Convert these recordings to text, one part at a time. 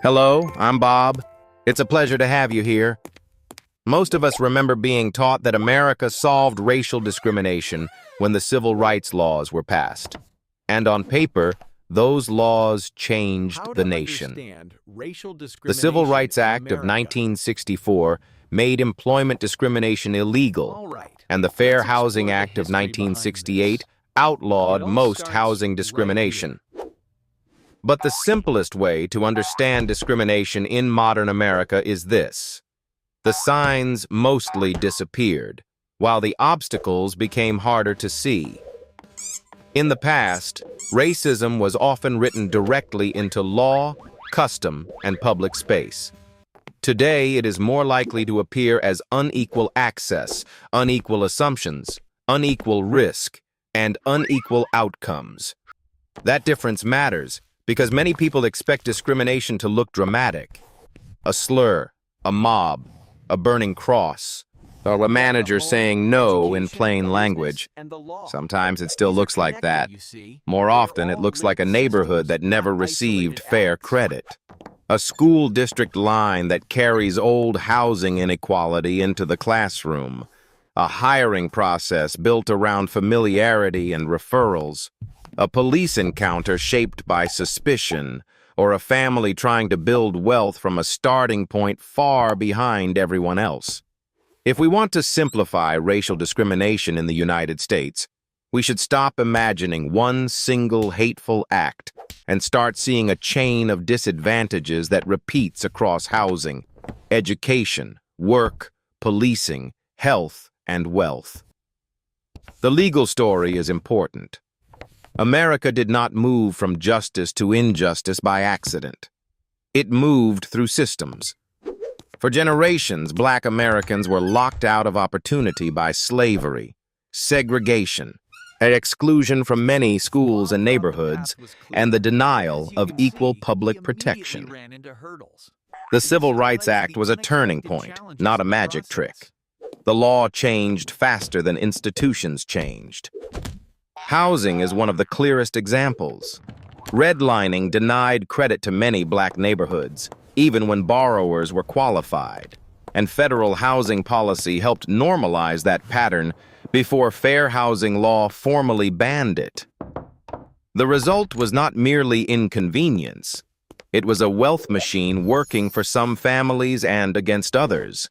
Hello, I'm Bob. It's a pleasure to have you here. Most of us remember being taught that America solved racial discrimination when the civil rights laws were passed. And on paper, those laws changed the nation. The Civil Rights Act of 1964 made employment discrimination illegal, and the Fair Housing Act of 1968 outlawed most housing discrimination. But the simplest way to understand discrimination in modern America is this. The signs mostly disappeared, while the obstacles became harder to see. In the past, racism was often written directly into law, custom, and public space. Today, it is more likely to appear as unequal access, unequal assumptions, unequal risk, and unequal outcomes. That difference matters because many people expect discrimination to look dramatic. A slur, a mob, a burning cross, or a manager saying no in plain language. Sometimes it still looks like that. More often, it looks like a neighborhood that never received fair credit. A school district line that carries old housing inequality into the classroom. A hiring process built around familiarity and referrals. A police encounter shaped by suspicion, or a family trying to build wealth from a starting point far behind everyone else. If we want to simplify racial discrimination in the United States, we should stop imagining one single hateful act and start seeing a chain of disadvantages that repeats across housing, education, work, policing, health, and wealth. The legal story is important. America did not move from justice to injustice by accident. It moved through systems. For generations, Black Americans were locked out of opportunity by slavery, segregation, an exclusion from many schools and neighborhoods, and the denial of equal public protection. The Civil Rights Act was a turning point, not a magic trick. The law changed faster than institutions changed. Housing is one of the clearest examples. Redlining denied credit to many Black neighborhoods, even when borrowers were qualified, and federal housing policy helped normalize that pattern before fair housing law formally banned it. The result was not merely inconvenience. It was a wealth machine working for some families and against others.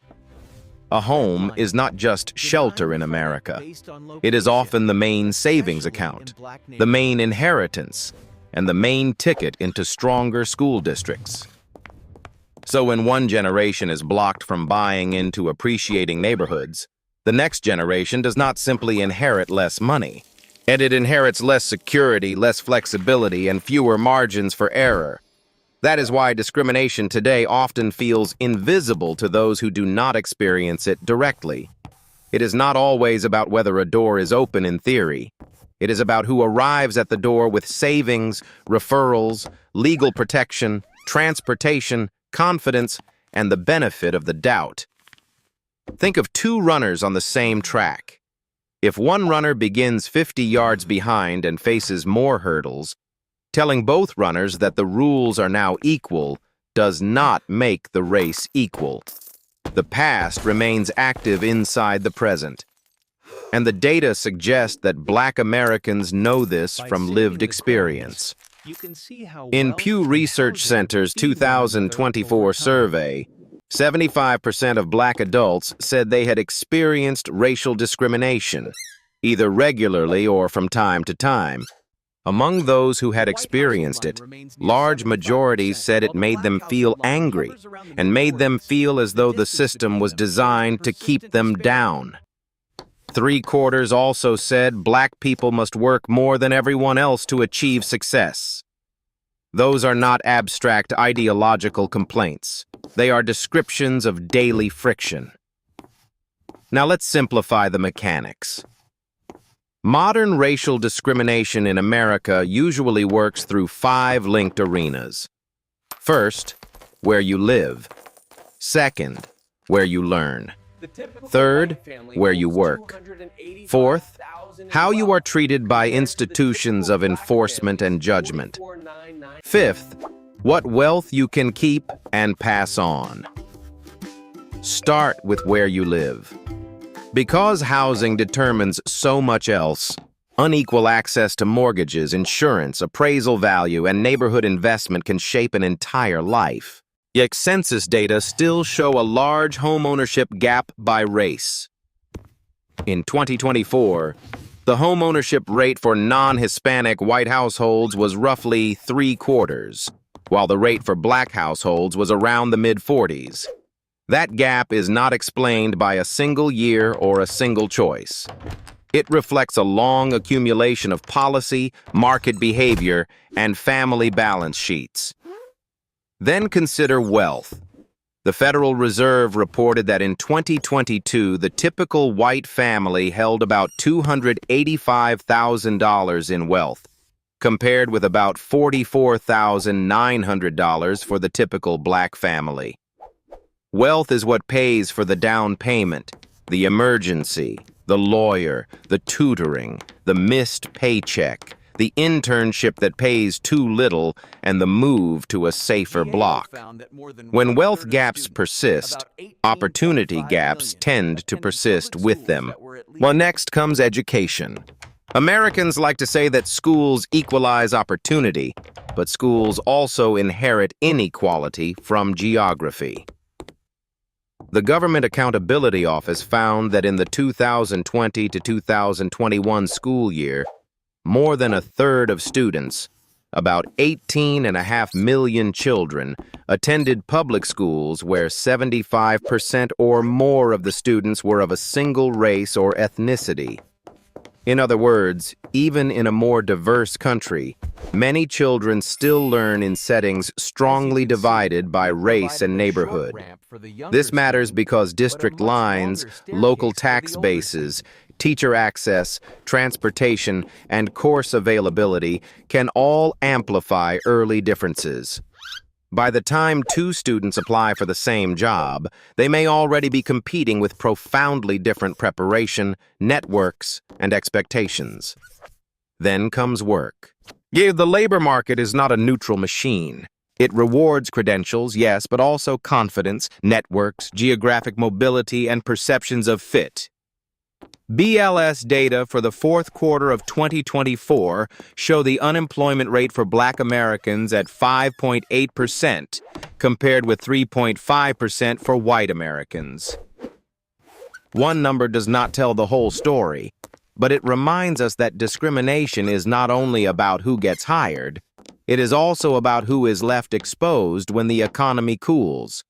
A home is not just shelter in America. It is often the main savings account, the main inheritance, and the main ticket into stronger school districts. So when one generation is blocked from buying into appreciating neighborhoods, the next generation does not simply inherit less money, and it inherits less security, less flexibility, and fewer margins for error. That is why discrimination today often feels invisible to those who do not experience it directly. It is not always about whether a door is open in theory. It is about who arrives at the door with savings, referrals, legal protection, transportation, confidence, and the benefit of the doubt. Think of two runners on the same track. If one runner begins 50 yards behind and faces more hurdles, telling both runners that the rules are now equal does not make the race equal. The past remains active inside the present. And the data suggest that Black Americans know this from lived experience. In Pew Research Center's 2024 survey, 75% of Black adults said they had experienced racial discrimination, either regularly or from time to time. Among those who had experienced it, large majorities said it made them feel angry and made them feel as though the system was designed to keep them down. 3/4 also said Black people must work more than everyone else to achieve success. Those are not abstract ideological complaints. They are descriptions of daily friction. Now let's simplify the mechanics. Modern racial discrimination in America usually works through 5 linked arenas. First, where you live. Second, where you learn. Third, where you work. Fourth, how you are treated by institutions of enforcement and judgment. Fifth, What wealth you can keep and pass on. Start with where you live. Because housing determines so much else, unequal access to mortgages, insurance, appraisal value, and neighborhood investment can shape an entire life. Yet census data still show a large homeownership gap by race. In 2024, the homeownership rate for non-Hispanic white households was roughly 3/4, while the rate for black households was around the mid-40s. That gap is not explained by a single year or a single choice. It reflects a long accumulation of policy, market behavior, and family balance sheets. Then consider wealth. The Federal Reserve reported that in 2022, the typical white family held about $285,000 in wealth, compared with about $44,900 for the typical black family. Wealth is what pays for the down payment, the emergency, the lawyer, the tutoring, the missed paycheck, the internship that pays too little, and the move to a safer block. When wealth gaps persist, opportunity gaps tend to persist with them. Well, next comes education. Americans like to say that schools equalize opportunity, but schools also inherit inequality from geography. The Government Accountability Office found that in the 2020 to 2021 school year, more than a third of students, about 18.5 million children, attended public schools where 75% or more of the students were of a single race or ethnicity. In other words, even in a more diverse country, many children still learn in settings strongly divided by race and neighborhood. This matters because district lines, local tax bases, teacher access, transportation, and course availability can all amplify early differences. By the time two students apply for the same job, they may already be competing with profoundly different preparation, networks, and expectations. Then comes work. Yeah, the labor market is not a neutral machine. It rewards credentials, yes, but also confidence, networks, geographic mobility, and perceptions of fit. BLS data for the fourth quarter of 2024 show the unemployment rate for Black Americans at 5.8%, compared with 3.5% for white Americans. One number does not tell the whole story, but it reminds us that discrimination is not only about who gets hired, it is also about who is left exposed when the economy cools.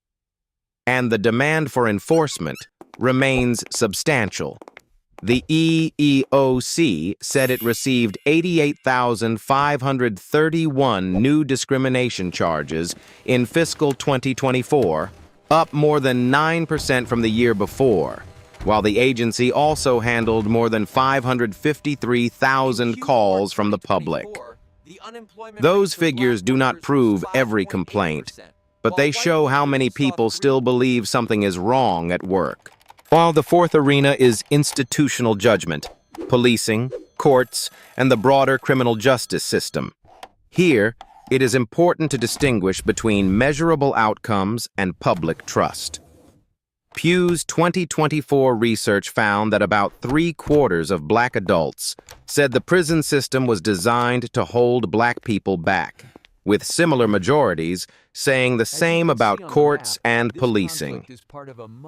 And the demand for enforcement remains substantial. The EEOC said it received 88,531 new discrimination charges in fiscal 2024, up more than 9% from the year before, while the agency also handled more than 553,000 calls from the public. Those figures do not prove every complaint, but they show how many people still believe something is wrong at work. While the fourth arena is institutional judgment, policing, courts, and the broader criminal justice system. Here, it is important to distinguish between measurable outcomes and public trust. Pew's 2024 research found that about 3/4 of Black adults said the prison system was designed to hold Black people back, with similar majorities saying the same about courts and policing.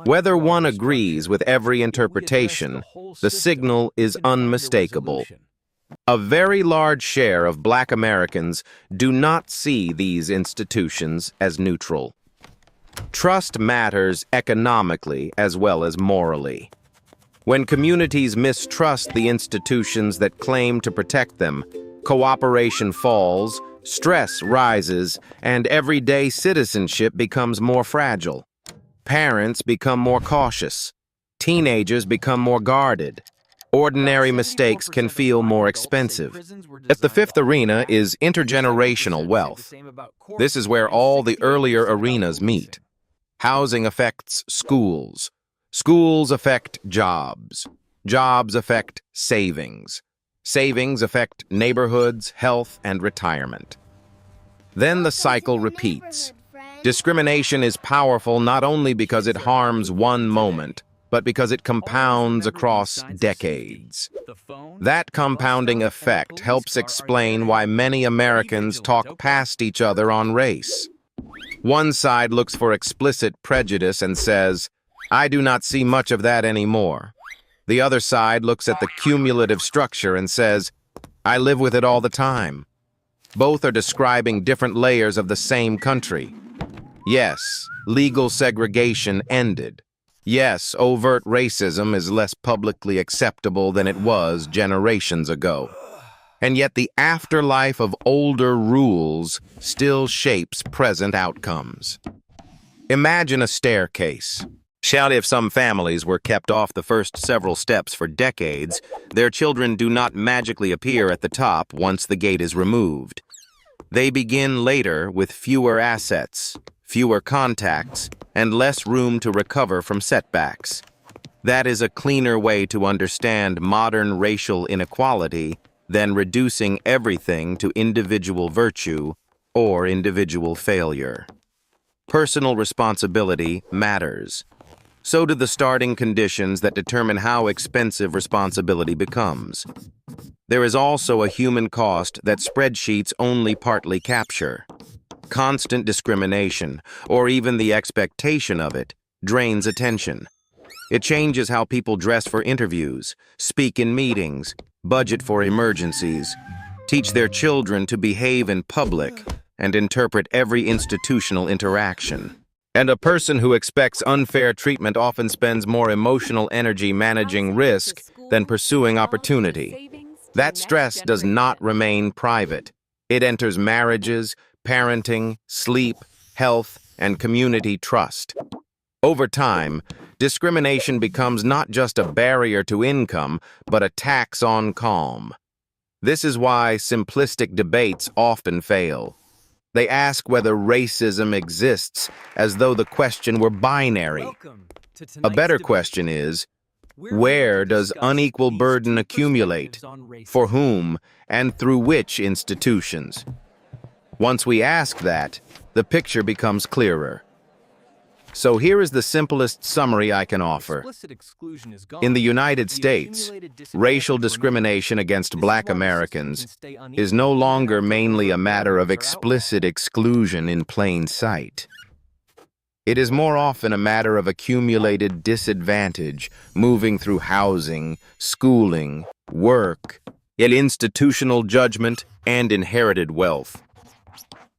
Whether one agrees with every interpretation, the signal is unmistakable. A very large share of Black Americans do not see these institutions as neutral. Trust matters economically as well as morally. When communities mistrust the institutions that claim to protect them, cooperation falls, stress rises, and everyday citizenship becomes more fragile. Parents become more cautious. Teenagers become more guarded. Ordinary mistakes can feel more expensive. At the fifth arena is intergenerational wealth. This is where all the earlier arenas meet. Housing affects schools. Schools affect jobs. Jobs affect savings. Savings affect neighborhoods, health, and retirement. Then the cycle repeats. Discrimination is powerful not only because it harms one moment, but because it compounds across decades. That compounding effect helps explain why many Americans talk past each other on race. One side looks for explicit prejudice and says, "I do not see much of that anymore." The other side looks at the cumulative structure and says, "I live with it all the time." Both are describing different layers of the same country. Yes, legal segregation ended. Yes, overt racism is less publicly acceptable than it was generations ago. And yet the afterlife of older rules still shapes present outcomes. Imagine a staircase. If some families were kept off the first several steps for decades, their children do not magically appear at the top once the gate is removed. They begin later with fewer assets, fewer contacts, and less room to recover from setbacks. That is a cleaner way to understand modern racial inequality than reducing everything to individual virtue or individual failure. Personal responsibility matters. So do the starting conditions that determine how expensive responsibility becomes. There is also a human cost that spreadsheets only partly capture. Constant discrimination, or even the expectation of it, drains attention. It changes how people dress for interviews, speak in meetings, budget for emergencies, teach their children to behave in public, and interpret every institutional interaction. And a person who expects unfair treatment often spends more emotional energy managing risk than pursuing opportunity. That stress does not remain private. It enters marriages, parenting, sleep, health, and community trust. Over time, discrimination becomes not just a barrier to income, but a tax on calm. This is why simplistic debates often fail. They ask whether racism exists as though the question were binary. A better question is, where does unequal burden accumulate? For whom and through which institutions? Once we ask that, the picture becomes clearer. So here is the simplest summary I can offer. In the United States, racial discrimination against Black Americans is no longer mainly a matter of explicit exclusion in plain sight. It is more often a matter of accumulated disadvantage moving through housing, schooling, work, institutional judgment, and inherited wealth.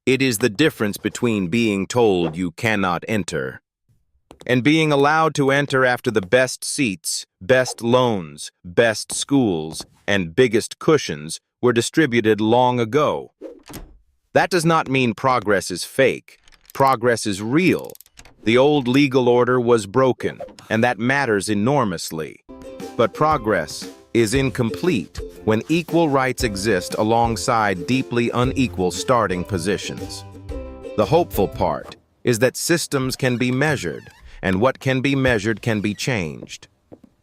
It is the difference between being told you cannot enter and being allowed to enter after the best seats, best loans, best schools, and biggest cushions were distributed long ago. That does not mean progress is fake. Progress is real. The old legal order was broken, and that matters enormously. But progress is incomplete when equal rights exist alongside deeply unequal starting positions. The hopeful part is that systems can be measured, and what can be measured can be changed.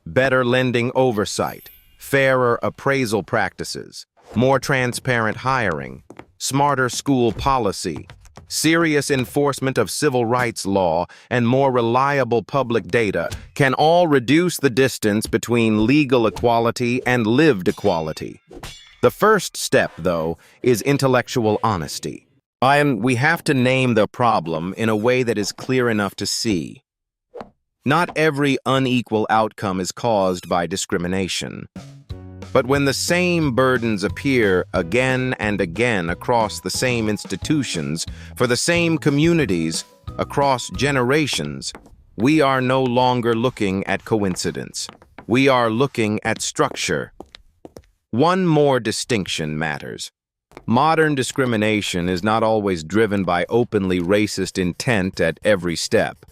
Better lending oversight, fairer appraisal practices, more transparent hiring, smarter school policy, serious enforcement of civil rights law, and more reliable public data can all reduce the distance between legal equality and lived equality. The first step, though, is intellectual honesty. We have to name the problem in a way that is clear enough to see. Not every unequal outcome is caused by discrimination. But when the same burdens appear again and again across the same institutions, for the same communities, across generations, we are no longer looking at coincidence. We are looking at structure. One more distinction matters. Modern discrimination is not always driven by openly racist intent at every step.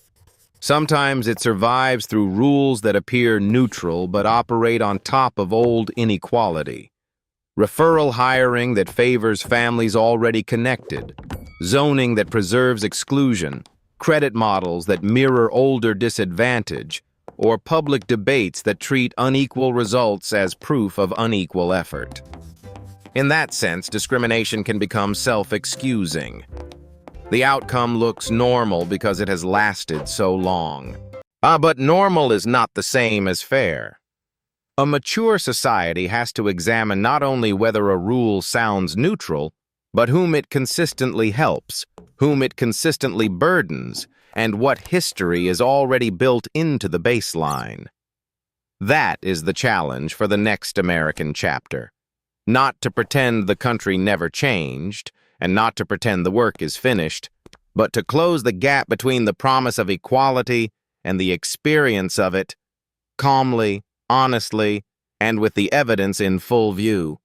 Sometimes it survives through rules that appear neutral but operate on top of old inequality. Referral hiring that favors families already connected, zoning that preserves exclusion, credit models that mirror older disadvantage, or public debates that treat unequal results as proof of unequal effort. In that sense, discrimination can become self-excusing. The outcome looks normal because it has lasted so long. But normal is not the same as fair. A mature society has to examine not only whether a rule sounds neutral, but whom it consistently helps, whom it consistently burdens, and what history is already built into the baseline. That is the challenge for the next American chapter. Not to pretend the country never changed, and not to pretend the work is finished, but to close the gap between the promise of equality and the experience of it, calmly, honestly, and with the evidence in full view.